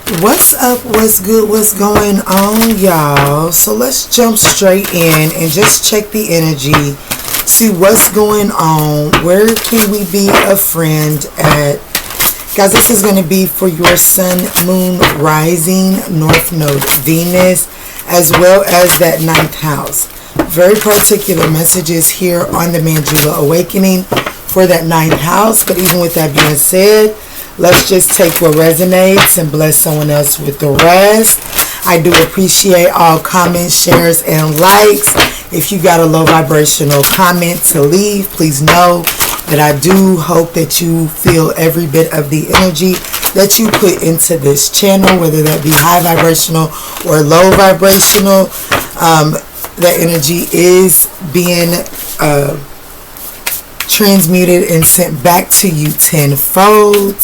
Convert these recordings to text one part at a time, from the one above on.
What's up? What's good? What's going on, y'all? So let's jump straight in and just check the energy. See what's going on. Where can we be a friend at? Guys, this is going to be for your sun, moon, rising, north node, Venus, as well as that ninth house. Very particular messages here on the Manjula Awakening for that ninth house. But even with that being said, let's just take what resonates and bless someone else with the rest. I do appreciate all comments, shares, and likes. If you got a low vibrational comment to leave, please know that I do hope that you feel every bit of the energy that you put into this channel, whether that be high vibrational or low vibrational. That energy is being transmuted and sent back to you tenfold.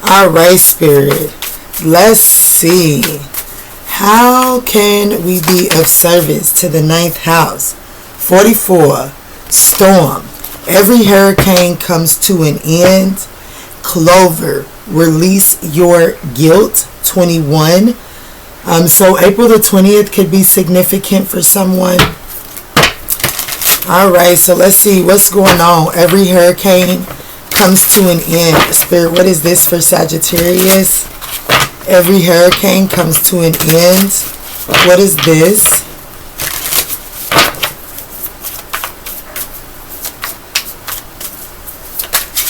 Alright, Spirit, let's see. How can we be of service to the ninth house? 44, storm. Every hurricane comes to an end. Clover, release your guilt. 21. So April the 20th could be significant for someone. Alright, so let's see what's going on. Every hurricane comes to an end. Spirit, what is this for Sagittarius? Every hurricane comes to an end. What is this?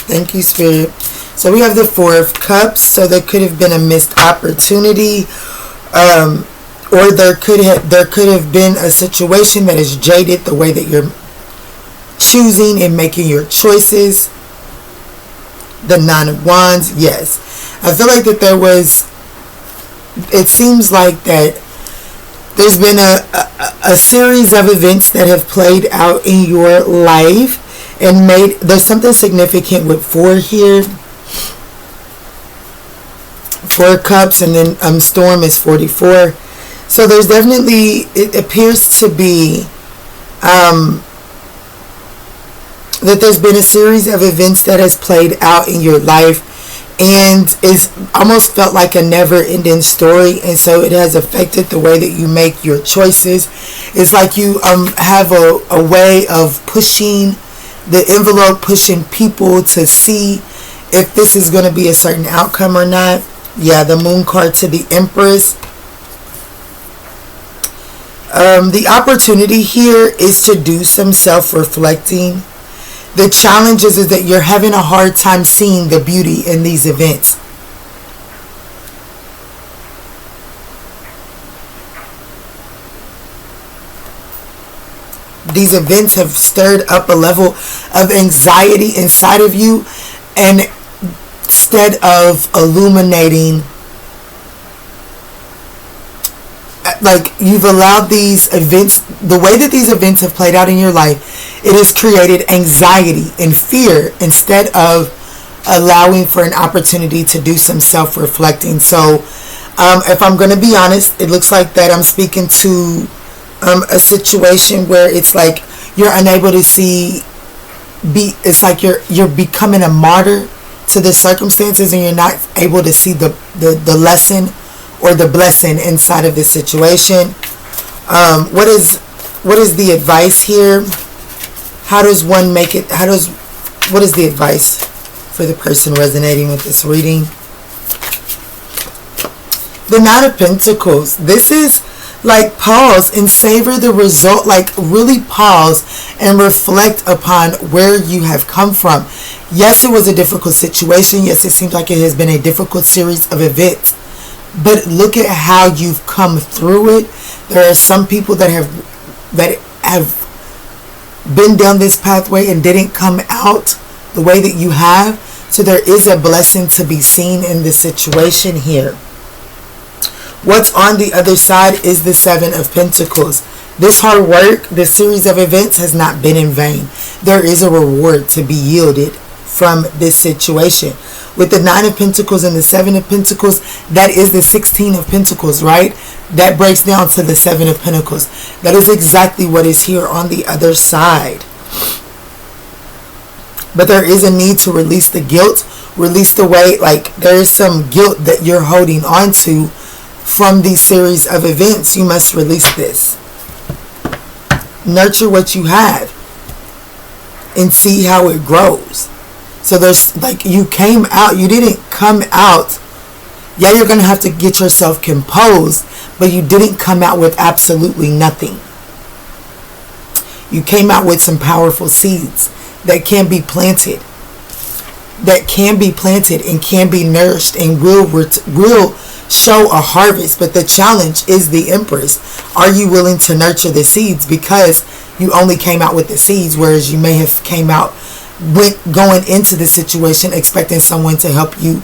Thank you, Spirit. So we have the Four of Cups. So there could have been a missed opportunity. Or there could have been a situation that has jaded the way that you're choosing and making your choices. The Nine of Wands, yes. I feel like that there was, it seems like that there's been a series of events that have played out in your life and there's something significant with 4 here. 4 cups, and then storm is 44. So there's definitely, it appears to be that there's been a series of events that has played out in your life, and it's almost felt like a never-ending story, and so it has affected the way that you make your choices. It's like you have a way of pushing the envelope, pushing people to see if this is going to be a certain outcome or not. Yeah, the moon card to the Empress. The opportunity here is to do some self-reflecting. The challenge is that you're having a hard time seeing the beauty in these events. These events have stirred up a level of anxiety inside of you, and instead of illuminating, like, you've allowed these events, the way that these events have played out in your life, it has created anxiety and fear instead of allowing for an opportunity to do some self-reflecting. So if I'm going to be honest, it looks like that I'm speaking to a situation where it's like you're unable to see, it's like you're becoming a martyr to the circumstances, and you're not able to see the lesson or the blessing inside of this situation. What is the advice here? How does one make it? What is the advice for the person resonating with this reading? The Knight of Pentacles. This is like, pause and savor the result. Like, really pause and reflect upon where you have come from. Yes, it was a difficult situation. Yes, it seems like it has been a difficult series of events. But look at how you've come through it. There are some people that have been down this pathway and didn't come out the way that you have. So there is a blessing to be seen in this situation here. What's on the other side is the Seven of Pentacles. This hard work, this series of events has not been in vain. There is a reward to be yielded from this situation. With the Nine of Pentacles and the Seven of Pentacles, that is the 16 of Pentacles, right? That breaks down to the Seven of Pentacles. That is exactly what is here on the other side. But there is a need to release the guilt Release the weight. Like, there is some guilt that you're holding on to from these series of events. You must release this. Nurture what you have and see how it grows. So there's, like, you came out, you didn't come out. Yeah, you're going to have to get yourself composed, but you didn't come out with absolutely nothing. You came out with some powerful seeds that can be planted. That can be planted and can be nourished and will show a harvest. But the challenge is the Empress. Are you willing to nurture the seeds? Because you only came out with the seeds, whereas you may have came out going into the situation expecting someone to help you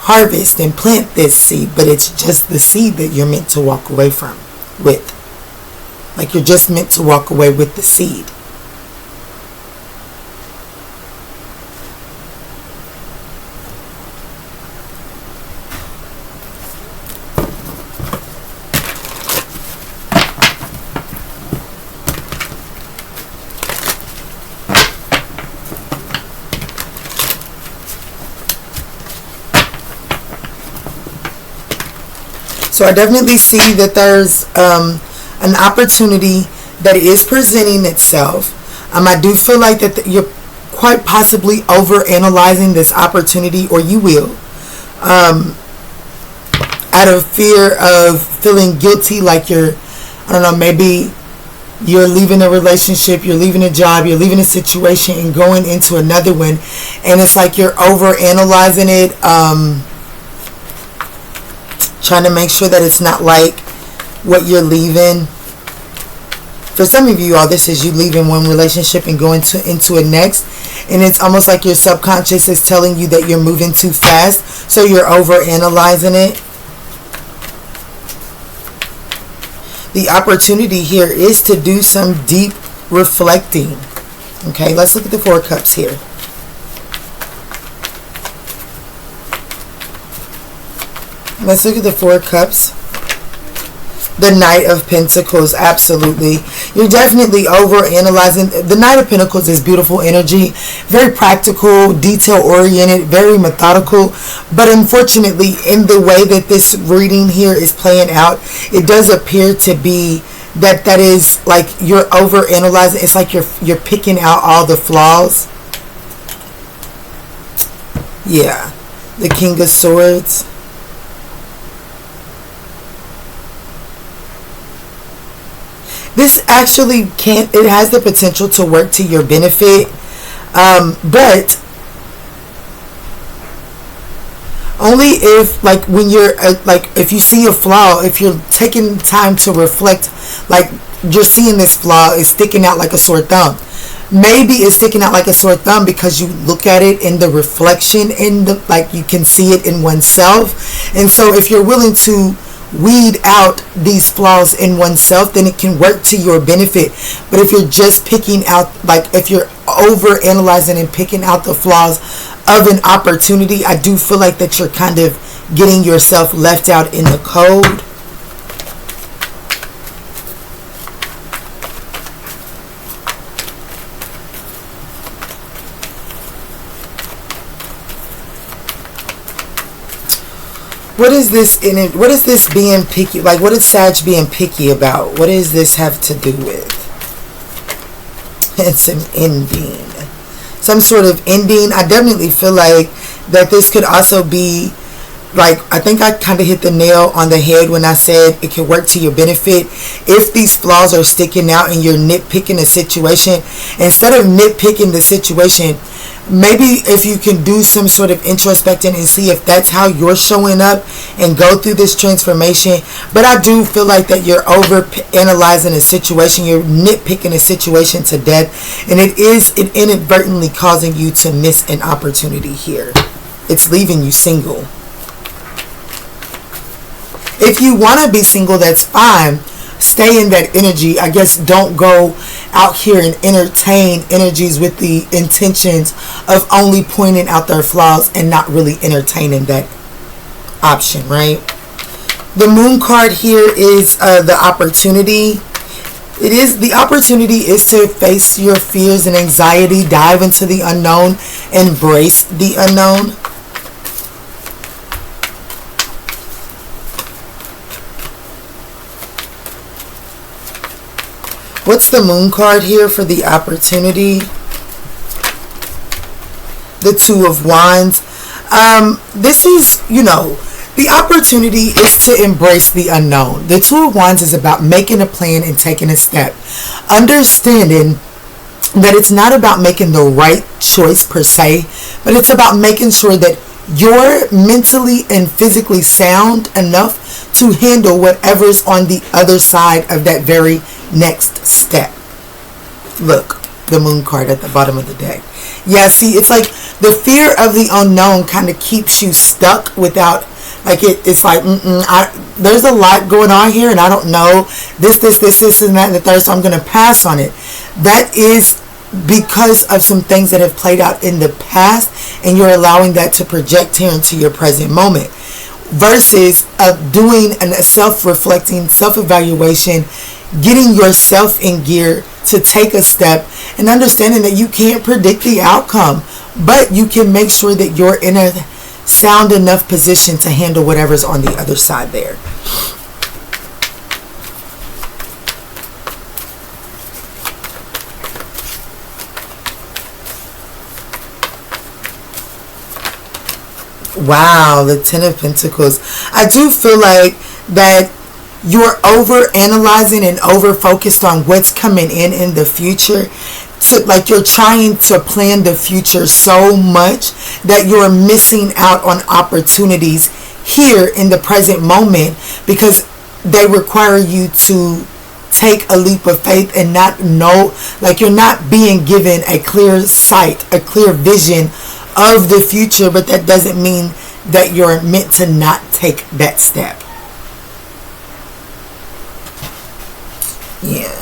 harvest and plant this seed, but it's just the seed that you're meant to walk away from with. Like, you're just meant to walk away with the seed. So I definitely see that there's an opportunity that is presenting itself. I do feel like that you're quite possibly overanalyzing this opportunity, or you will, out of fear of feeling guilty, like you're, I don't know, maybe you're leaving a relationship, you're leaving a job, you're leaving a situation and going into another one, and it's like you're overanalyzing it, trying to make sure that it's not like what you're leaving. For some of you all, this is you leaving one relationship and going into a next, and it's almost like your subconscious is telling you that you're moving too fast, so you're overanalyzing it. The opportunity here is to do some deep reflecting. Okay, let's look at the Four of Cups here. Let's look at the Four of Cups. The Knight of Pentacles, absolutely. You're definitely overanalyzing. The Knight of Pentacles is beautiful energy, very practical, detail-oriented, very methodical. But unfortunately, in the way that this reading here is playing out, it does appear to be that is like you're overanalyzing. It's like you're picking out all the flaws. Yeah, the King of Swords. This actually it has the potential to work to your benefit, but only if, like, when you're like, if you see a flaw, if you're taking time to reflect, like you're seeing this flaw is sticking out like a sore thumb. Maybe it's sticking out like a sore thumb because you look at it in the reflection, in the, like, you can see it in oneself. And so if you're willing to weed out these flaws in oneself, then it can work to your benefit. But if you're just picking out, like, if you're over analyzing and picking out the flaws of an opportunity, I do feel like that you're kind of getting yourself left out in the cold. What is this in it? What is this being picky? Like, what is Sag being picky about? What does this have to do with? It's an ending. Some sort of ending. I definitely feel like that this could also be, like, I think I kind of hit the nail on the head when I said it could work to your benefit. If these flaws are sticking out and you're nitpicking a situation, instead of nitpicking the situation, maybe if you can do some sort of introspecting and see if that's how you're showing up and go through this transformation. But I do feel like that you're over analyzing a situation, you're nitpicking a situation to death, and it is inadvertently causing you to miss an opportunity here. It's leaving you single. If you want to be single, that's fine. Stay in that energy. I guess don't go out here and entertain energies with the intentions of only pointing out their flaws and not really entertaining that option, right? The Moon card here is the opportunity. The opportunity is to face your fears and anxiety, dive into the unknown, embrace the unknown. What's the moon card here for the opportunity? The Two of Wands. This is, the opportunity is to embrace the unknown. The Two of Wands is about making a plan and taking a step. Understanding that it's not about making the right choice per se, but it's about making sure that you're mentally and physically sound enough to handle whatever's on the other side of that very next step. Look, the moon card at the bottom of the deck. Yeah, see, it's like the fear of the unknown kind of keeps you stuck without, like, it's like, there's a lot going on here, and I don't know this, and that, and the third, so I'm going to pass on it. That is because of some things that have played out in the past, and you're allowing that to project here into your present moment. Versus doing a self-reflecting, self-evaluation, getting yourself in gear to take a step, and understanding that you can't predict the outcome, but you can make sure that you're in a sound enough position to handle whatever's on the other side there. Wow, the Ten of Pentacles. I do feel like that you're over analyzing and over focused on what's coming in the future. Like you're trying to plan the future so much that you're missing out on opportunities here in the present moment, because they require you to take a leap of faith and not know, like you're not being given a clear sight, a clear vision of the future, but that doesn't mean that you're meant to not take that step. Yeah.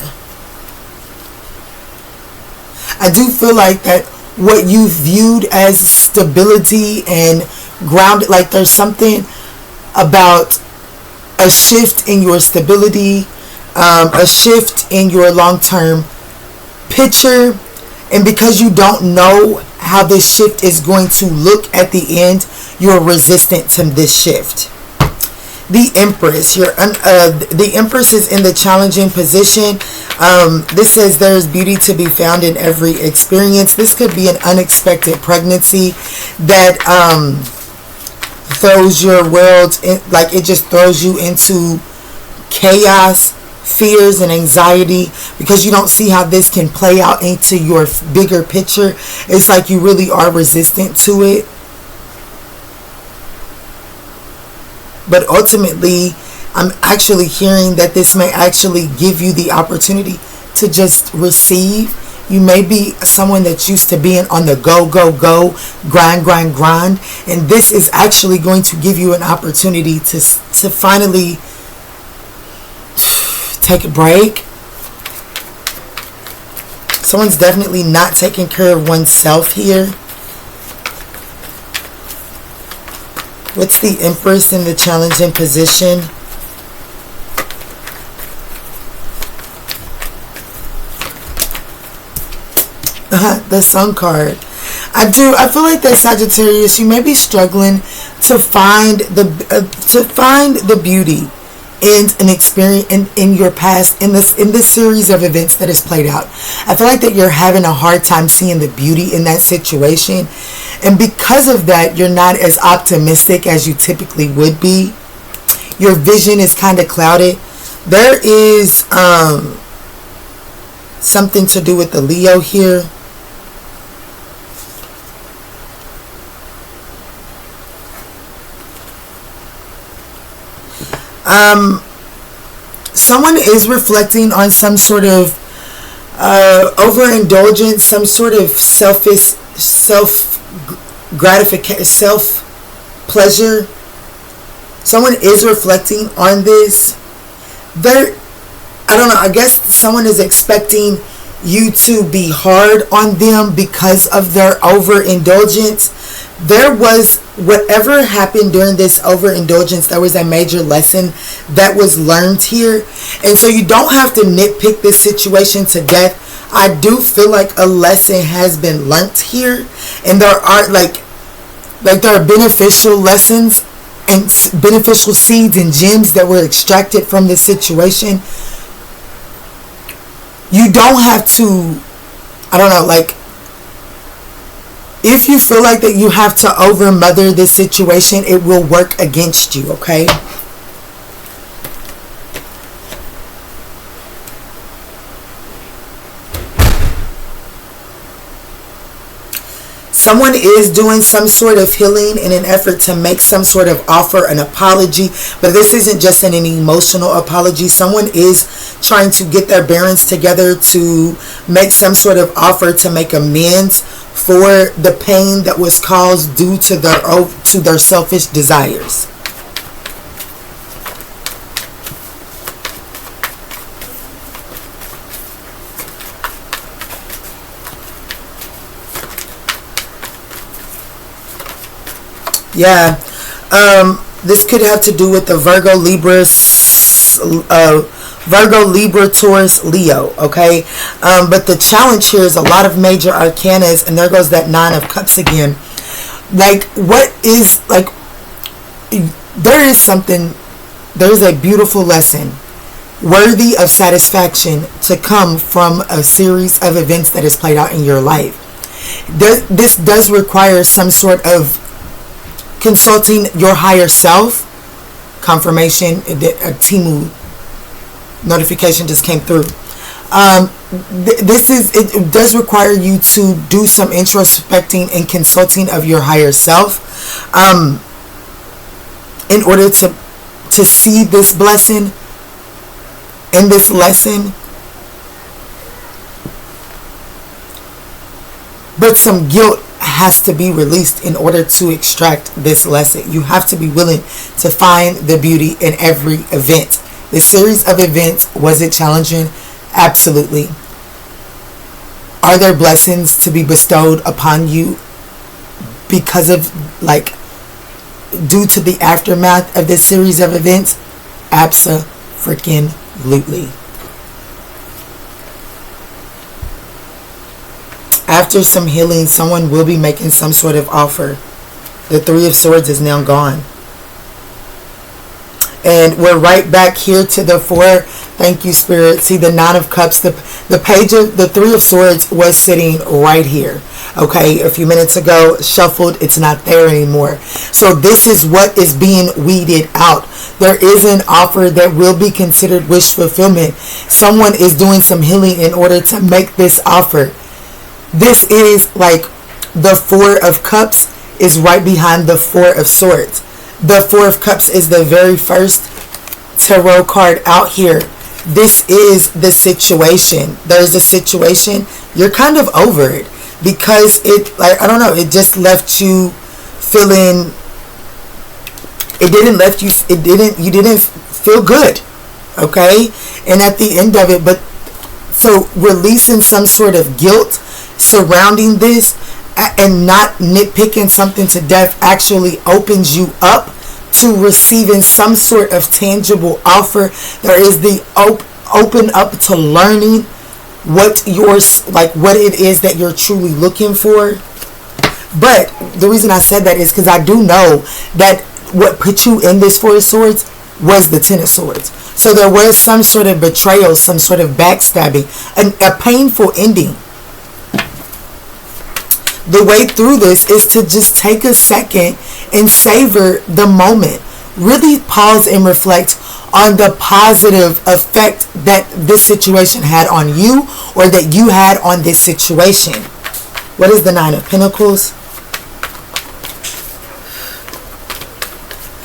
I do feel like that what you viewed as stability and grounded, like there's something about a shift in your stability, a shift in your long-term picture, and because you don't know how this shift is going to look at the end, you're resistant to this shift. The Empress. The Empress is in the challenging position. This says there's beauty to be found in every experience. This could be an unexpected pregnancy that throws your world in, like it just throws you into chaos, fears, and anxiety, because you don't see how this can play out into your bigger picture. It's like you really are resistant to it. But ultimately, I'm actually hearing that this may actually give you the opportunity to just receive. You may be someone that's used to being on the go, grind. And this is actually going to give you an opportunity to finally take a break. Someone's definitely not taking care of oneself here. What's the Empress in the challenging position? The Sun card. I feel like that, Sagittarius, you may be struggling to find the beauty in an experience in your past, in this series of events that has played out. I feel like that you're having a hard time seeing the beauty in that situation, and because of that, you're not as optimistic as you typically would be. Your vision is kind of clouded. There is something to do with the Leo here. Someone is reflecting on some sort of overindulgence, some sort of self-gratification, self-pleasure. Someone is reflecting on this. I don't know, I guess someone is expecting you to be hard on them because of their overindulgence. There was, whatever happened during this overindulgence, there was a major lesson that was learned here. And so you don't have to nitpick this situation to death. I do feel like a lesson has been learned here. And there are there are beneficial lessons and beneficial seeds and gems that were extracted from this situation. You don't have to, I don't know, like, if you feel like that you have to over mother this situation, it will work against you, okay? Someone is doing some sort of healing in an effort to make some sort of offer, an apology. But this isn't just an emotional apology. Someone is trying to get their bearings together to make some sort of offer to make amends for the pain that was caused due to their selfish desires. Yeah, this could have to do with the Virgo, Libra, Taurus, Leo, okay? But the challenge here is a lot of major arcanas, and there goes that Nine of Cups again. Like, what is, like, there's a beautiful lesson worthy of satisfaction to come from a series of events that is played out in your life. This does require some sort of consulting your higher self. Confirmation, a Timu notification just came through. It does require you to do some introspecting and consulting of your higher self in order to see this blessing and this lesson. But some guilt has to be released in order to extract this lesson. You have to be willing to find the beauty in every event. This series of events, was it challenging? Absolutely. Are there blessings to be bestowed upon you because of, like, due to the aftermath of this series of events? Abso-freaking-lutely. After some healing, someone will be making some sort of offer. The Three of Swords is now gone. And we're right back here to the Four. Thank you, Spirit. See, the Nine of Cups. The page of the Three of Swords was sitting right here. Okay, a few minutes ago, shuffled. It's not there anymore. So this is what is being weeded out. There is an offer that will be considered wish fulfillment. Someone is doing some healing in order to make this offer. This is like the Four of Cups is right behind the Four of Swords. The Four of Cups is the very first tarot card out here. This is the situation. There's a situation. You're kind of over it because it, like, I don't know, it just left you feeling, you didn't feel good. Okay? And at the end of it, but so releasing some sort of guilt surrounding this and not nitpicking something to death actually opens you up to receiving some sort of tangible offer. There is the open up to learning what it is that you're truly looking for. But the reason I said that is because I do know that what put you in this Four of Swords was the Ten of Swords. So there was some sort of betrayal, some sort of backstabbing, a painful ending. The way through this is to just take a second and savor the moment. Really pause and reflect on the positive effect that this situation had on you or that you had on this situation. What is the Nine of Pentacles?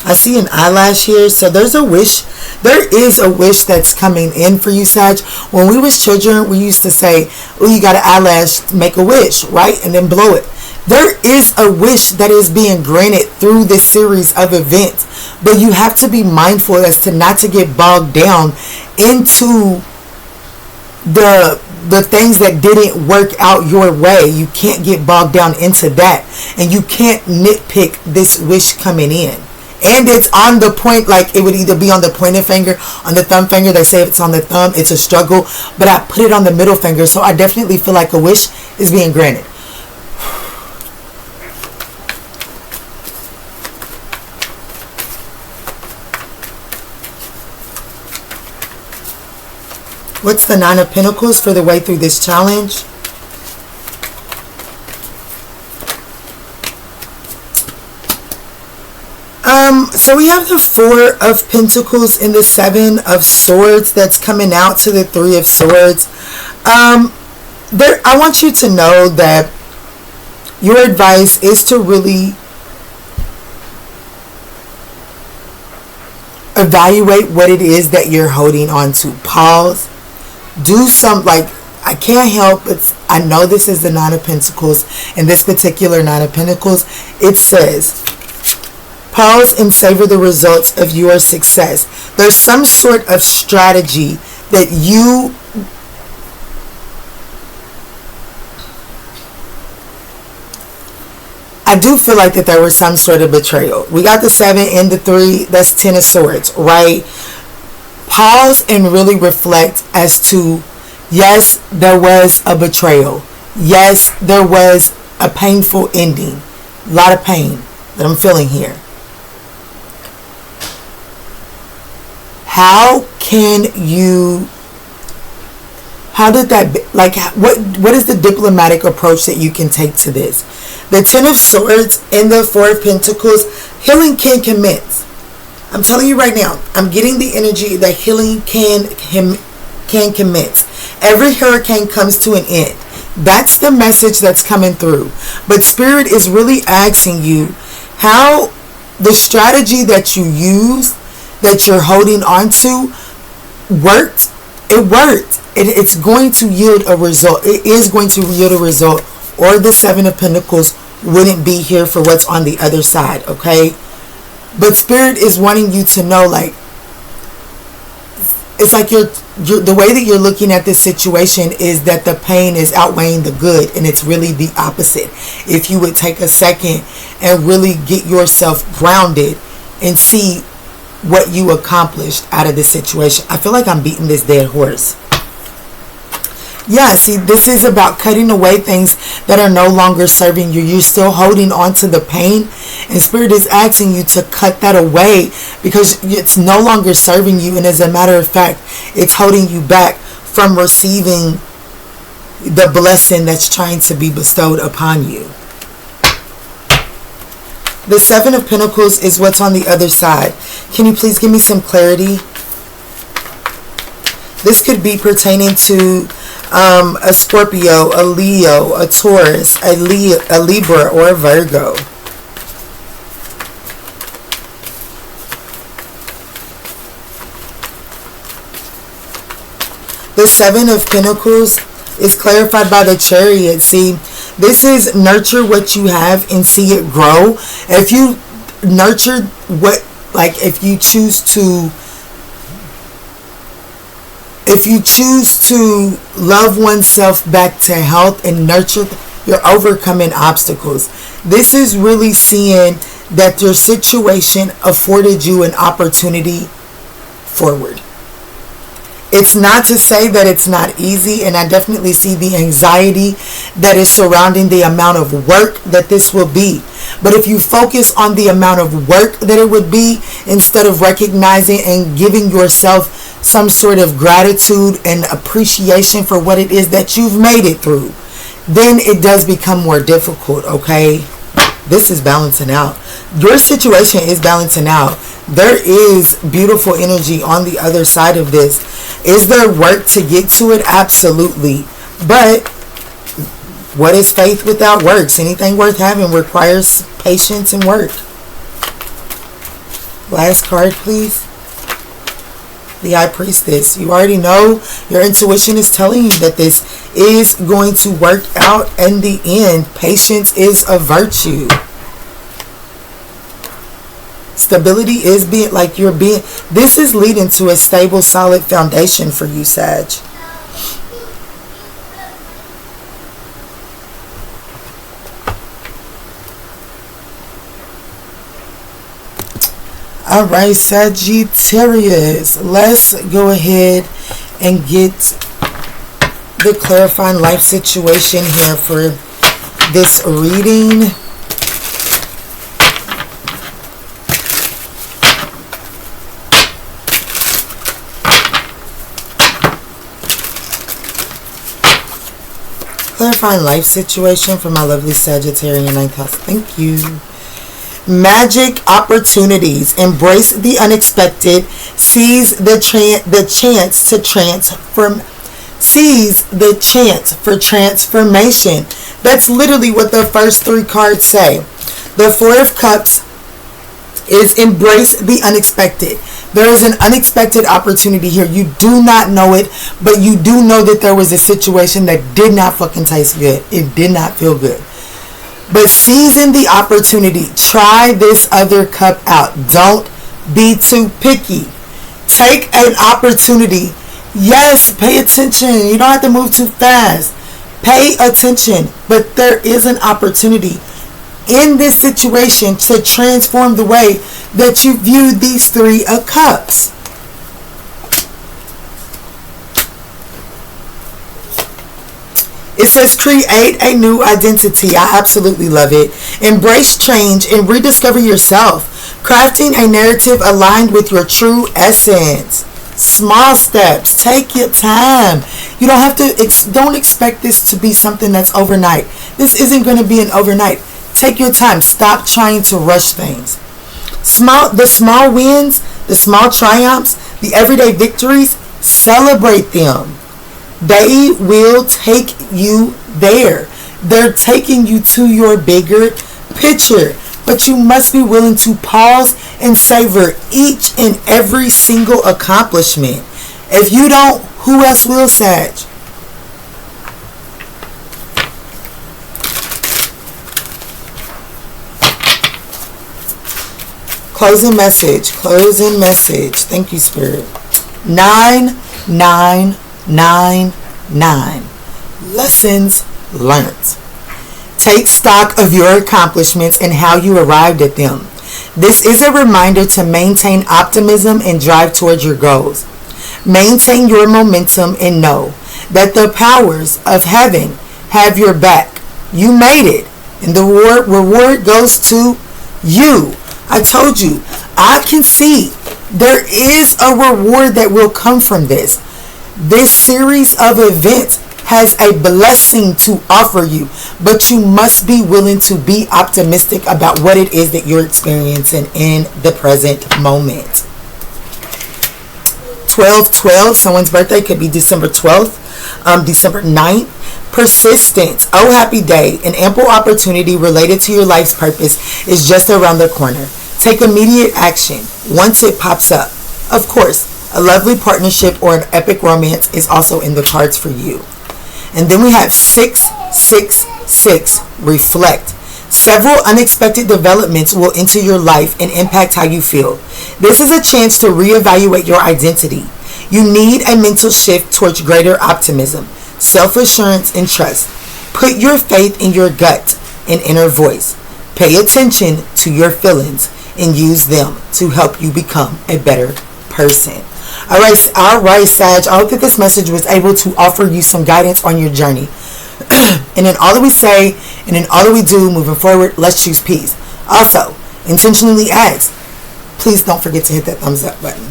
I see an eyelash here. So there's a wish. There is a wish that's coming in for you, Sag. When we was children, we used to say, oh, you got an eyelash, make a wish, right? And then blow it. There is a wish that is being granted through this series of events. But you have to be mindful as to not to get bogged down into the things that didn't work out your way. You can't get bogged down into that. And you can't nitpick this wish coming in. And it's on the point, like it would either be on the pointer finger, on the thumb finger. They say if it's on the thumb, it's a struggle. But I put it on the middle finger. So I definitely feel like a wish is being granted. What's the Nine of Pentacles for the way through this challenge? So we have the Four of Pentacles and the Seven of Swords that's coming out to the Three of Swords. I want you to know that your advice is to really evaluate what it is that you're holding on to. Pause. Do some, like, I can't help but I know this is the Nine of Pentacles, and this particular Nine of Pentacles, it says, pause and savor the results of your success. There's some sort of strategy that you I do feel like that there was some sort of betrayal. We got the 7 and the 3. That's 10 of Swords, right? Pause and really reflect as to, yes, there was a betrayal. Yes, there was a painful ending. A lot of pain that I'm feeling here. How did that, like, what is the diplomatic approach that you can take to this? The 10 of Swords and the 4 of Pentacles, healing can commence. I'm telling you right now, I'm getting the energy that healing can commence. Every hurricane comes to an end. That's the message that's coming through. But Spirit is really asking you how the strategy that you use, that you're holding on to, worked. It worked. It's going to yield a result. It is going to yield a result, or the 7 of Pentacles wouldn't be here for what's on the other side, okay? But Spirit is wanting you to know, like, it's like the way that you're looking at this situation is that the pain is outweighing the good, and it's really the opposite. If you would take a second and really get yourself grounded and see what you accomplished out of this situation. I feel like I'm beating this dead horse. Yeah, see, this is about cutting away things that are no longer serving you. You're still holding on to the pain, and Spirit is asking you to cut that away because it's no longer serving you, and as a matter of fact, it's holding you back from receiving the blessing that's trying to be bestowed upon you. The 7 of Pentacles is what's on the other side. Can you please give me some clarity? This could be pertaining to a Scorpio, a Leo, a Taurus, a Libra, or a Virgo. The 7 of Pentacles is clarified by the Chariot. See, this is nurture what you have and see it grow. If you nurture what, like, if you choose to love oneself back to health and nurture, you're overcoming obstacles. This is really seeing that your situation afforded you an opportunity forward. It's not to say that it's not easy, and I definitely see the anxiety that is surrounding the amount of work that this will be. But if you focus on the amount of work that it would be, instead of recognizing and giving yourself some sort of gratitude and appreciation for what it is that you've made it through, then it does become more difficult, okay? This is balancing out. Your situation is balancing out. There is beautiful energy on the other side of this. Is there work to get to it? Absolutely. But what is faith without works? Anything worth having requires patience and work. Last card, please. The High Priestess. You already know, your intuition is telling you that this is going to work out in the end. Patience is a virtue. Stability is being, like, you're being, this is leading to a stable, solid foundation for you, Sag. All right, Sagittarius, let's go ahead and get the clarifying life situation here for this reading. Clarifying life situation for my lovely Sagittarius in 9th house. Thank you. Magic opportunities. Embrace the unexpected. Seize the chance to transform. Seize the chance for transformation. That's literally what the first 3 cards say. The Four of Cups is embrace the unexpected. There is an unexpected opportunity here. You do not know it, but you do know that there was a situation that did not fucking taste good. It did not feel good. But seizing the opportunity. Try this other cup out. Don't be too picky. Take an opportunity. Yes, pay attention. You don't have to move too fast. Pay attention. But there is an opportunity in this situation to transform the way that you view these 3 of Cups. It says create a new identity. I absolutely love it. Embrace change and rediscover yourself. Crafting a narrative aligned with your true essence. Small steps. Take your time. You don't have to, don't expect this to be something that's overnight. This isn't going to be an overnight. Take your time. Stop trying to rush things. The small wins, the small triumphs, the everyday victories, celebrate them. They will take you there. They're taking you to your bigger picture. But you must be willing to pause and savor each and every single accomplishment. If you don't, who else will, Sag? Closing message. Closing message. Thank you, Spirit. 999. Lessons learned. Take stock of your accomplishments and how you arrived at them. This is a reminder to maintain optimism and drive towards your goals. Maintain your momentum and know that the powers of heaven have your back. You made it, and the reward goes to you. I told you, I can see there is a reward that will come from this. This series of events has a blessing to offer you, but you must be willing to be optimistic about what it is that you're experiencing in the present moment. 12/12, someone's birthday could be December 12th, December 9th. Persistence. Oh, happy day. An ample opportunity related to your life's purpose is just around the corner. Take immediate action once it pops up. Of course, a lovely partnership or an epic romance is also in the cards for you. And then we have 666. Reflect. Several unexpected developments will enter your life and impact how you feel. This is a chance to reevaluate your identity. You need a mental shift towards greater optimism, self-assurance, and trust. Put your faith in your gut and inner voice. Pay attention to your feelings and use them to help you become a better person. All right, Sag. I hope that this message was able to offer you some guidance on your journey. And in all that we say and in all that we do moving forward, let's choose peace. Also, intentionally ask. Please don't forget to hit that thumbs up button.